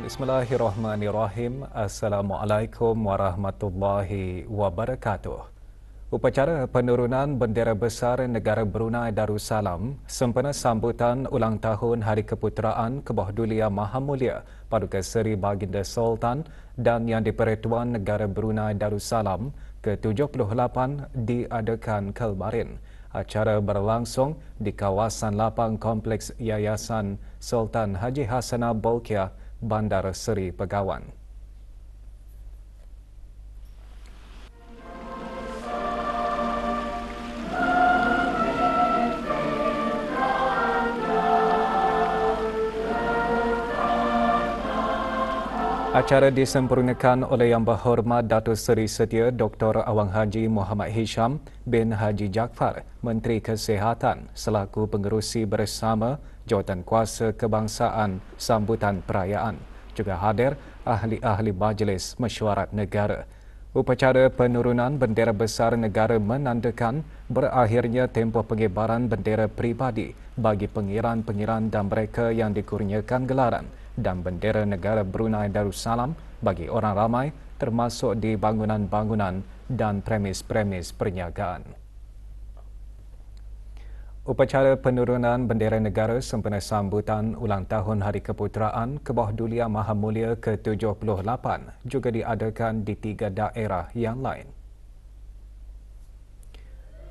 Bismillahirrahmanirrahim. Assalamualaikum warahmatullahi wabarakatuh. Upacara penurunan bendera besar negara Brunei Darussalam sempena sambutan ulang tahun Hari Keputeraan Kebahdulian Maha Mulia Paduka Seri Baginda Sultan dan Yang di-Pertuan Negara Brunei Darussalam ke-78 diadakan kemarin. Acara berlangsung di kawasan lapang Kompleks Yayasan Sultan Haji Hassanah Bolkiah, Bandar Seri Begawan. Acara disempurnakan oleh Yang Berhormat Datuk Seri Setia Dr. Awang Haji Muhammad Hisham bin Haji Jaafar, Menteri Kesihatan selaku pengerusi bersama Jawatan Kuasa Kebangsaan sambutan perayaan. Juga hadir ahli-ahli Majlis Mesyuarat Negara. Upacara penurunan bendera besar negara menandakan berakhirnya tempoh pengibaran bendera peribadi bagi pengiran-pengiran dan mereka yang dikurniakan gelaran dan bendera negara Brunei Darussalam bagi orang ramai termasuk di bangunan-bangunan dan premis-premis perniagaan. Upacara penurunan bendera negara sempena sambutan ulang tahun Hari Keputeraan Kebahdulian Maha Mulia ke-78 juga diadakan di 3 daerah yang lain.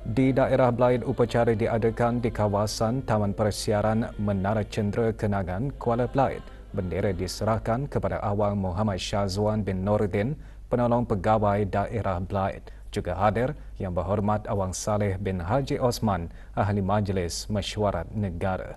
Di daerah Blaid, upacara diadakan di kawasan Taman Persiaran Menara Cendera Kenangan, Kuala Blaid. Bendera diserahkan kepada Awang Muhammad Syazwan bin Noordin, penolong pegawai daerah Blaid. Juga hadir Yang Berhormat Awang Saleh bin Haji Osman, Ahli Majlis Mesyuarat Negara.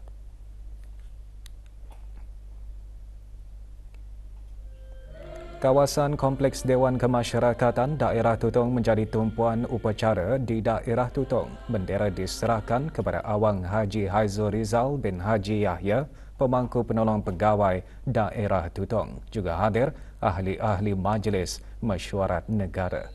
Kawasan Kompleks Dewan Kemasyarakatan Daerah Tutong menjadi tumpuan upacara di Daerah Tutong. Bendera diserahkan kepada Awang Haji Haizul Rizal bin Haji Yahya, pemangku penolong pegawai Daerah Tutong. Juga hadir ahli-ahli Majlis Mesyuarat Negara.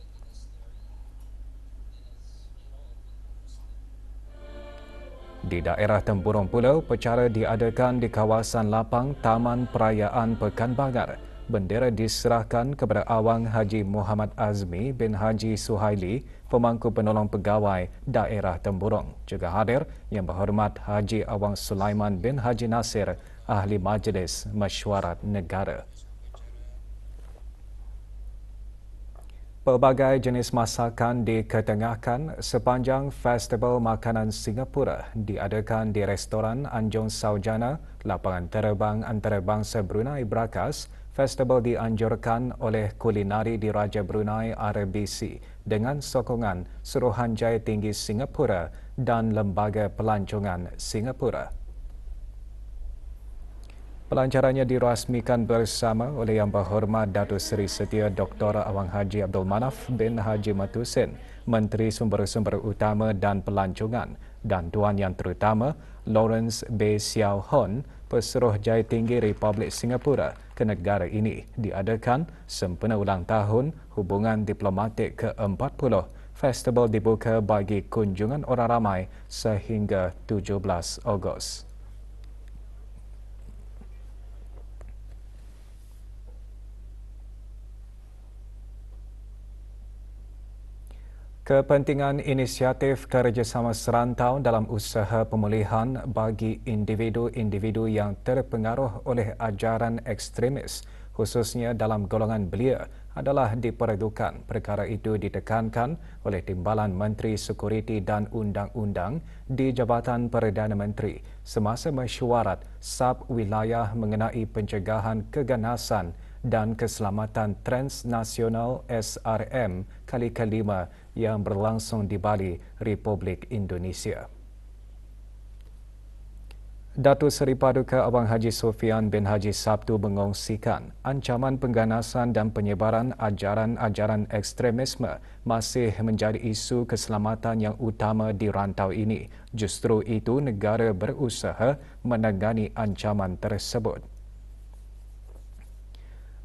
Di daerah Tempurung pula, upacara diadakan di kawasan lapang Taman Perayaan Pekan Bangar. Bendera diserahkan kepada Awang Haji Muhammad Azmi bin Haji Suhaili, pemangku penolong pegawai Daerah Tempurung. Juga hadir Yang Berhormat Haji Awang Sulaiman bin Haji Nasir, Ahli Majlis Mesyuarat Negara. Pelbagai jenis masakan diketengahkan sepanjang Festival Makanan Singapura diadakan di Restoran Anjong Saujana, Lapangan Terbang Antarabangsa Brunei Brakas. Festival dianjurkan oleh Kulinari Diraja Brunei RBC dengan sokongan Suruhanjaya Tinggi Singapura dan Lembaga Pelancongan Singapura. Pelancarannya dirasmikan bersama oleh Yang Berhormat Datuk Seri Setia Dr. Awang Haji Abdul Manaf bin Haji Matusin, Menteri Sumber-Sumber Utama dan Pelancongan, dan Tuan Yang Terutama Lawrence B. Siao Hon, Pesuruhjaya Tinggi Republik Singapura ke negara ini, diadakan sempena ulang tahun hubungan diplomatik ke-40. Festival dibuka bagi kunjungan orang ramai sehingga 17 Ogos. Kepentingan inisiatif kerjasama serantau dalam usaha pemulihan bagi individu-individu yang terpengaruh oleh ajaran ekstremis, khususnya dalam golongan belia, adalah diperlukan. Perkara itu ditekankan oleh Timbalan Menteri Sekuriti dan Undang-Undang di Jabatan Perdana Menteri semasa mesyuarat Sab Wilayah mengenai pencegahan keganasan dan keselamatan transnasional SRM kali kelima yang berlangsung di Bali, Republik Indonesia. Datuk Seri Paduka Awang Haji Sofian bin Haji Sabtu mengongsikan ancaman pengganasan dan penyebaran ajaran-ajaran ekstremisme masih menjadi isu keselamatan yang utama di rantau ini. Justru itu negara berusaha menangani ancaman tersebut.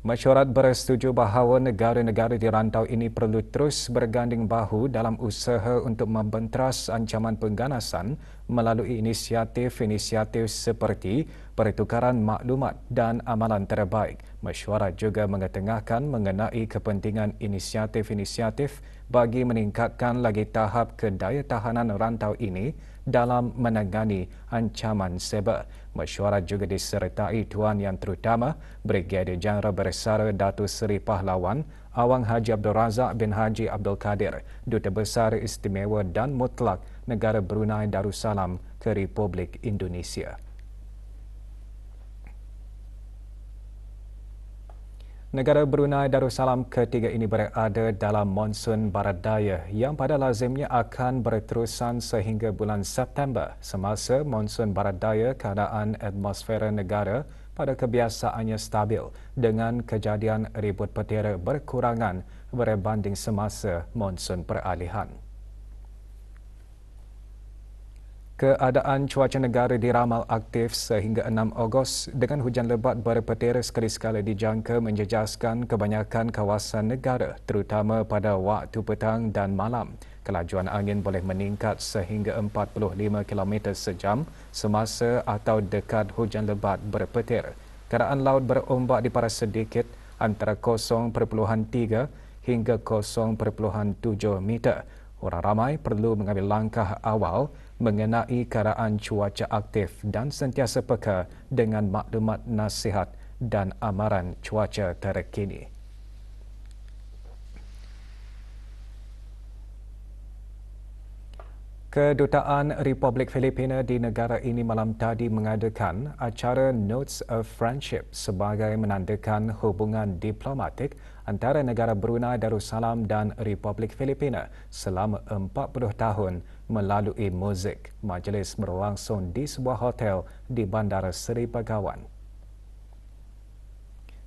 Mesyuarat bersetuju bahawa negara-negara di rantau ini perlu terus berganding bahu dalam usaha untuk membenteras ancaman pengganasan melalui inisiatif-inisiatif seperti pertukaran maklumat dan amalan terbaik. Mesyuarat juga mengetengahkan mengenai kepentingan inisiatif-inisiatif bagi meningkatkan lagi tahap kedayatahanan rantau ini dalam menangani ancaman siber. Mesyuarat juga disertai Tuan Yang Terutama Brigadier Jeneral Bersara Datuk Seri Pahlawan Awang Haji Abdul Razak bin Haji Abdul Kadir, Duta Besar Istimewa dan Mutlak Negara Brunei Darussalam ke Republik Indonesia. Negara Brunei Darussalam ketiga ini berada dalam monsun barat daya yang pada lazimnya akan berterusan sehingga bulan September. Semasa monsun barat daya, keadaan atmosfera negara pada kebiasaannya stabil dengan kejadian ribut petera berkurangan berbanding semasa monsun peralihan. Keadaan cuaca negara diramal aktif sehingga 6 Ogos dengan hujan lebat berpetera sekali-sekala dijangka menjejaskan kebanyakan kawasan negara terutama pada waktu petang dan malam. Kelajuan angin boleh meningkat sehingga 45 km sejam semasa atau dekat hujan lebat berpetera. Keadaan laut berombak diparas sedikit antara 0.3 hingga 0.7 meter. Orang ramai perlu mengambil langkah awal mengenai keadaan cuaca aktif dan sentiasa peka dengan maklumat nasihat dan amaran cuaca terkini. Kedutaan Republik Filipina di negara ini malam tadi mengadakan acara Notes of Friendship sebagai menandakan hubungan diplomatik antara negara Brunei Darussalam dan Republik Filipina selama 40 tahun melalui muzik. Majlis berlangsung di sebuah hotel di Bandar Seri Begawan.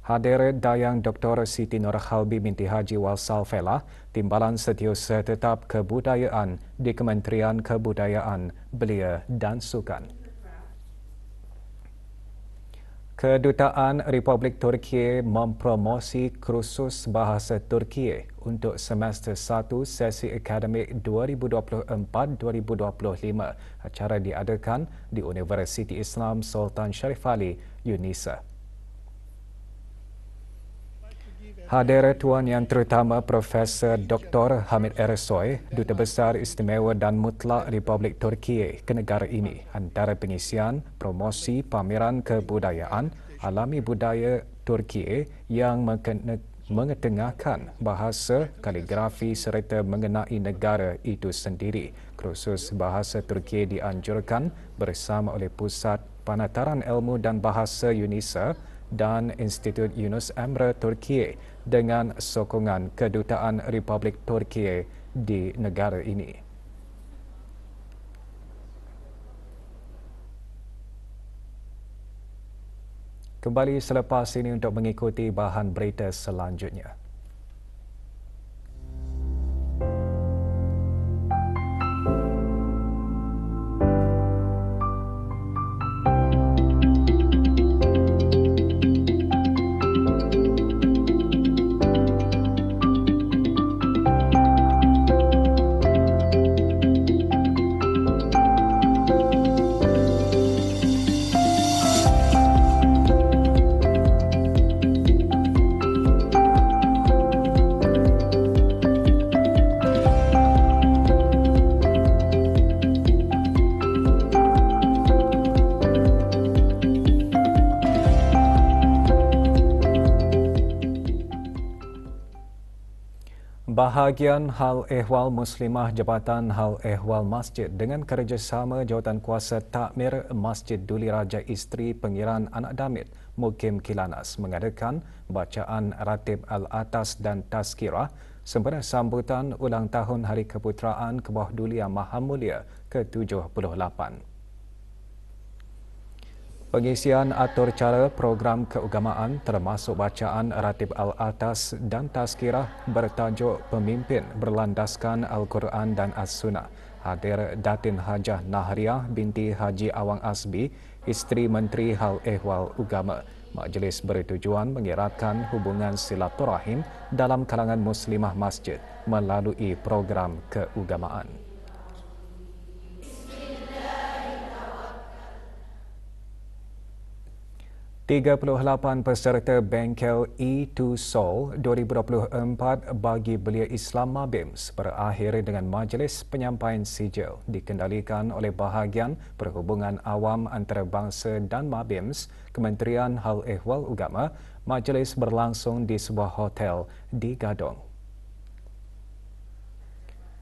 Hadir Dayang Dr. Siti Nurhalbi binti Haji Walsal Fela, Timbalan Setiausaha Tetap Kebudayaan di Kementerian Kebudayaan, Belia dan Sukan. Kedutaan Republik Turki mempromosi kursus bahasa Turki untuk semester 1 sesi akademik 2024-2025. Acara diadakan di Universiti Islam Sultan Sharif Ali, UNISA. Hadir Tuan Yang Terutama Profesor Dr. Hamid Ersoy, Duta Besar Istimewa dan Mutlak Republik Turki ke negara ini. Antara pengisian promosi pameran kebudayaan alami budaya Turki yang mengetengahkan bahasa, kaligrafi serta mengenai negara itu sendiri. Kursus bahasa Turki dianjurkan bersama oleh Pusat Penataran Ilmu dan Bahasa UNISA dan Institut Yunus Emre Turki dengan sokongan Kedutaan Republik Turki di negara ini. Kembali selepas ini untuk mengikuti bahan berita selanjutnya. Bahagian Hal Ehwal Muslimah Jabatan Hal Ehwal Masjid dengan kerjasama Jawatankuasa Takmir Masjid Duli Raja Isteri Pengiran Anak Damit Mukim Kilanas mengadakan bacaan Ratib Al-Atas dan Tazkirah sempena sambutan ulang tahun Hari Keputeraan Kebawah Duli Yang Maha Mulia ke-78. Pengisian atur cara program keagamaan termasuk bacaan Ratib Al-Atas dan Tazkirah bertajuk Pemimpin Berlandaskan Al-Quran dan As-Sunnah. Hadir Datin Hajah Nahriah binti Haji Awang Asbi isteri Menteri Hal Ehwal Agama. Majlis bertujuan mengeratkan hubungan silaturahim dalam kalangan muslimah masjid melalui program keagamaan. 38 peserta bengkel E2 Sol 2024 bagi belia Islam Mabims berakhir dengan majlis penyampaian sijil dikendalikan oleh Bahagian Perhubungan Awam Antarabangsa dan Mabims, Kementerian Hal Ehwal Agama. Majlis berlangsung di sebuah hotel di Gadong.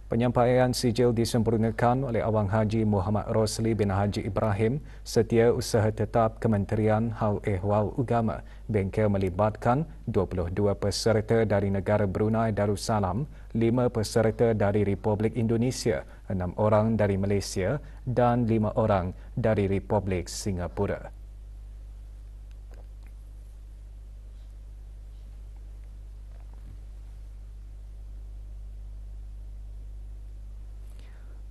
Penyampaian sijil disempurnakan oleh Awang Haji Muhammad Rosli bin Haji Ibrahim, Setiausaha Tetap Kementerian Hal Ehwal Agama. Bengkel melibatkan 22 peserta dari negara Brunei Darussalam, 5 peserta dari Republik Indonesia, 6 orang dari Malaysia dan 5 orang dari Republik Singapura.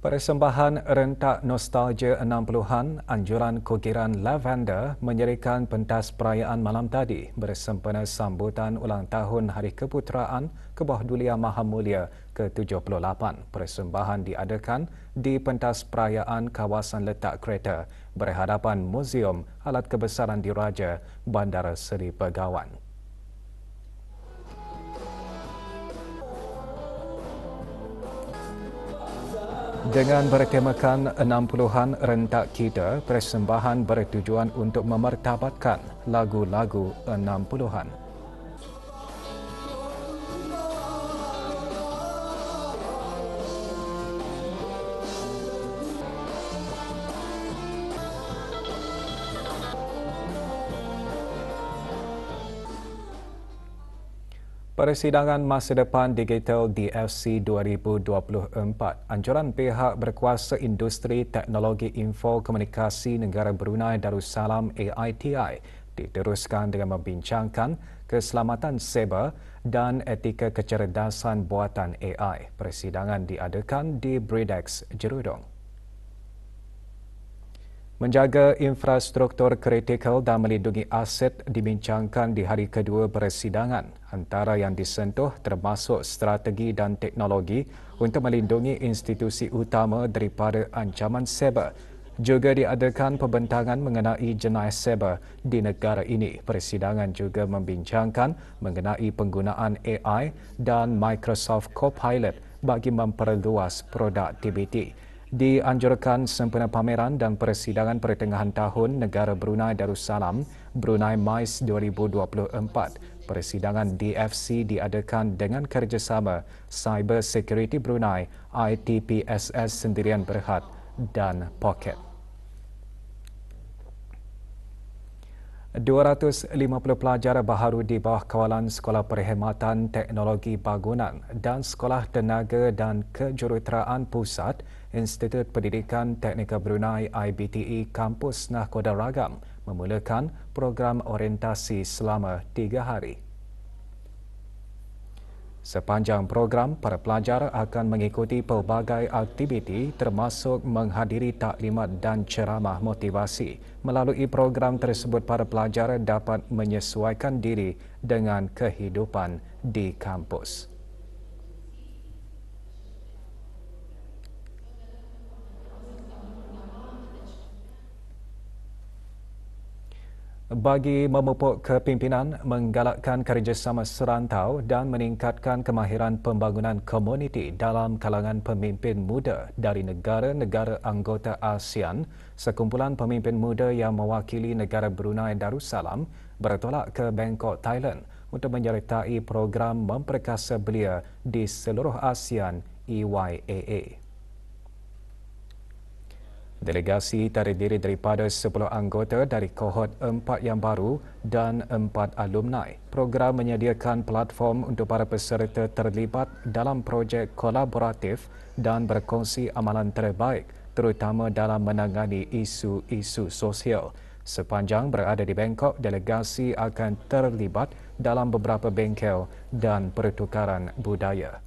Persembahan rentak nostalgia 60-an anjuran Kukiran Lavender menyerikan pentas perayaan malam tadi bersempena sambutan ulang tahun Hari Keputeraan Kebah Dulia Maha Mulia ke-78. Persembahan diadakan di pentas perayaan kawasan letak kereta berhadapan Muzium Alat Kebesaran Diraja Bandar Seri Begawan. Dengan bertemakan 60-an rentak kita, persembahan bertujuan untuk memertabatkan lagu-lagu 60-an. Persidangan Masa Depan Digital DFC 2024, anjuran pihak berkuasa industri teknologi info komunikasi negara Brunei Darussalam AITI diteruskan dengan membincangkan keselamatan siber dan etika kecerdasan buatan AI. Persidangan diadakan di Bridex, Jerudong. Menjaga infrastruktur kritikal dan melindungi aset dibincangkan di hari kedua persidangan. Antara yang disentuh termasuk strategi dan teknologi untuk melindungi institusi utama daripada ancaman siber. Juga diadakan pembentangan mengenai jenayah siber di negara ini. Persidangan juga membincangkan mengenai penggunaan AI dan Microsoft Copilot bagi memperluas produktiviti. Dianjurkan sempena pameran dan persidangan pertengahan tahun negara Brunei Darussalam, Brunei MICE 2024. Persidangan DFC diadakan dengan kerjasama Cyber Security Brunei, ITPSS Sendirian Berhad dan Pocket. 250 pelajar baharu di bawah kawalan Sekolah Perkhidmatan Teknologi Bangunan dan Sekolah Tenaga dan Kejuruteraan Pusat Institut Pendidikan Teknikal Brunei IBTE Kampus Nahkoda Ragam memulakan program orientasi selama 3 hari. Sepanjang program, para pelajar akan mengikuti pelbagai aktiviti termasuk menghadiri taklimat dan ceramah motivasi. Melalui program tersebut, para pelajar dapat menyesuaikan diri dengan kehidupan di kampus. Bagi memupuk kepimpinan, menggalakkan kerjasama serantau dan meningkatkan kemahiran pembangunan komuniti dalam kalangan pemimpin muda dari negara-negara anggota ASEAN, sekumpulan pemimpin muda yang mewakili negara Brunei Darussalam bertolak ke Bangkok, Thailand untuk menyertai program memperkasa belia di seluruh ASEAN EYAA. Delegasi terdiri daripada 10 anggota dari kohort 4 yang baru dan 4 alumni. Program menyediakan platform untuk para peserta terlibat dalam projek kolaboratif dan berkongsi amalan terbaik, terutama dalam menangani isu-isu sosial. Sepanjang berada di Bangkok, delegasi akan terlibat dalam beberapa bengkel dan pertukaran budaya.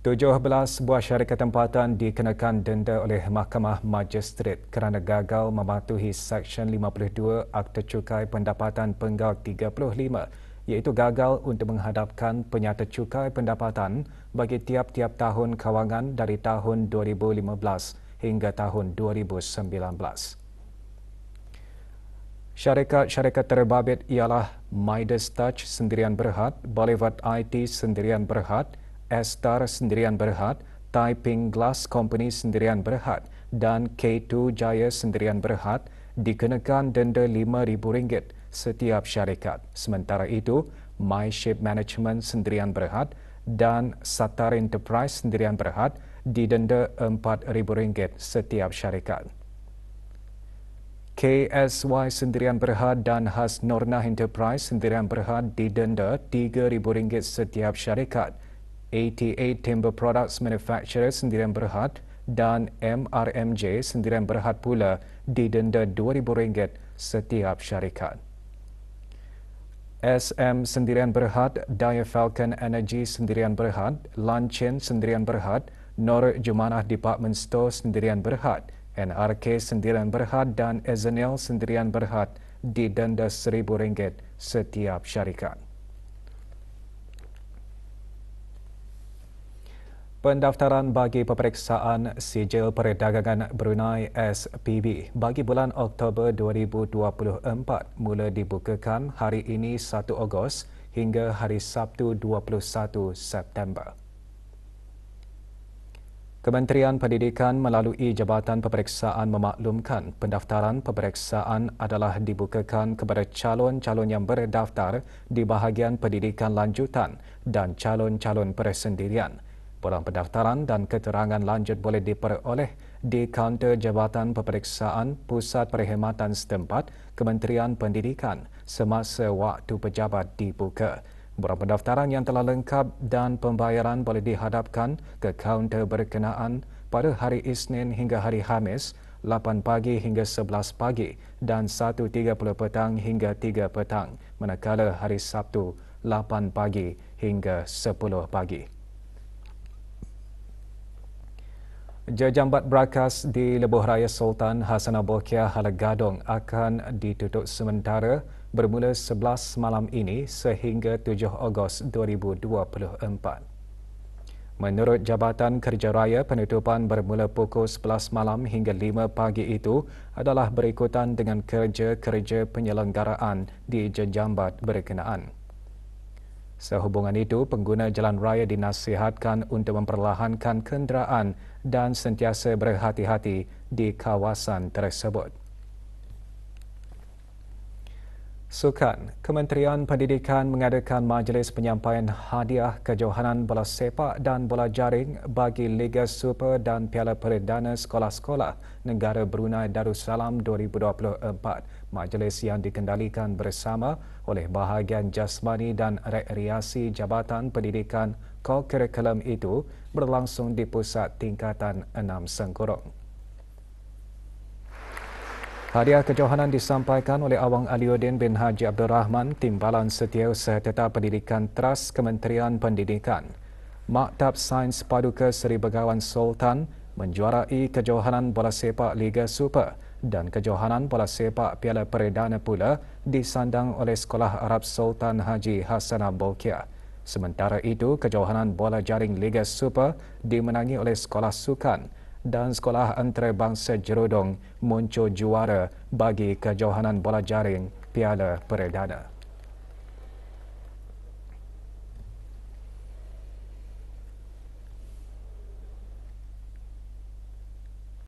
17 buah syarikat tempatan dikenakan denda oleh Mahkamah Magistrate kerana gagal mematuhi Seksyen 52 Akta Cukai Pendapatan Penggal 35 iaitu gagal untuk menghadapkan penyata cukai pendapatan bagi tiap-tiap tahun kawangan dari tahun 2015 hingga tahun 2019. Syarikat-syarikat terbabit ialah Midas Touch Sendirian Berhad, Boulevard IT Sendirian Berhad, Estar Sendirian Berhad, Taiping Glass Company Sendirian Berhad dan K2 Jaya Sendirian Berhad dikenakan denda RM5,000 setiap syarikat. Sementara itu, MyShape Management Sendirian Berhad dan Satar Enterprise Sendirian Berhad didenda RM4,000 setiap syarikat. KSY Sendirian Berhad dan Has Nornah Enterprise Sendirian Berhad didenda RM3,000 setiap syarikat. 88 Timber Products Manufacturer Sendirian Berhad dan MRMJ Sendirian Berhad pula didenda RM2,000 setiap syarikat. SM Sendirian Berhad, Daya Falcon Energy Sendirian Berhad, Lanchin Sendirian Berhad, Nur Jumanah Department Store Sendirian Berhad, NRK Sendirian Berhad dan Ezanil Sendirian Berhad didenda RM1,000 setiap syarikat. Pendaftaran bagi peperiksaan Sijil Perdagangan Brunei SPB bagi bulan Oktober 2024 mula dibukakan hari ini 1 Ogos hingga hari Sabtu 21 September. Kementerian Pendidikan melalui Jabatan Peperiksaan memaklumkan pendaftaran peperiksaan adalah dibukakan kepada calon-calon yang berdaftar di bahagian pendidikan lanjutan dan calon-calon persendirian. Borang pendaftaran dan keterangan lanjut boleh diperoleh di kaunter Jabatan Peperiksaan Pusat Perkhidmatan setempat Kementerian Pendidikan semasa waktu pejabat dibuka. Borang pendaftaran yang telah lengkap dan pembayaran boleh dihadapkan ke kaunter berkenaan pada hari Isnin hingga hari Khamis 8 pagi hingga 11 pagi dan 1.30 petang hingga 3 petang, manakala hari Sabtu 8 pagi hingga 10 pagi. Jejambat Brakas di Lebuh Raya Sultan Hassanah Bolkiah Halagadong akan ditutup sementara bermula 11 malam ini sehingga 7 Ogos 2024. Menurut Jabatan Kerja Raya, penutupan bermula pukul 11 malam hingga 5 pagi itu adalah berikutan dengan kerja-kerja penyelenggaraan di jejambat berkenaan. Sehubungan itu, pengguna jalan raya dinasihatkan untuk memperlahankan kenderaan dan sentiasa berhati-hati di kawasan tersebut. Sukan, Kementerian Pendidikan mengadakan majlis penyampaian hadiah kejohanan bola sepak dan bola jaring bagi Liga Super dan Piala Perdana Sekolah-Sekolah Negara Brunei Darussalam 2024. Majlis yang dikendalikan bersama oleh bahagian jasmani dan rekreasi Jabatan Pendidikan Co-Curriculum itu berlangsung di Pusat Tingkatan 6 Sengkurung. Hadiah kejohanan disampaikan oleh Awang Aliuddin bin Haji Abdul Rahman, Timbalan Setiausaha Tetap Pendidikan Tras Kementerian Pendidikan. Maktab Sains Paduka Seri Begawan Sultan menjuarai kejohanan bola sepak Liga Super dan kejohanan bola sepak Piala Perdana pula disandang oleh Sekolah Arab Sultan Haji Hassanah Bolkiah. Sementara itu, kejohanan bola jaring Liga Super dimenangi oleh Sekolah Sukan dan Sekolah Antarabangsa Jerudong muncul juara bagi kejohanan bola jaring Piala Perdana.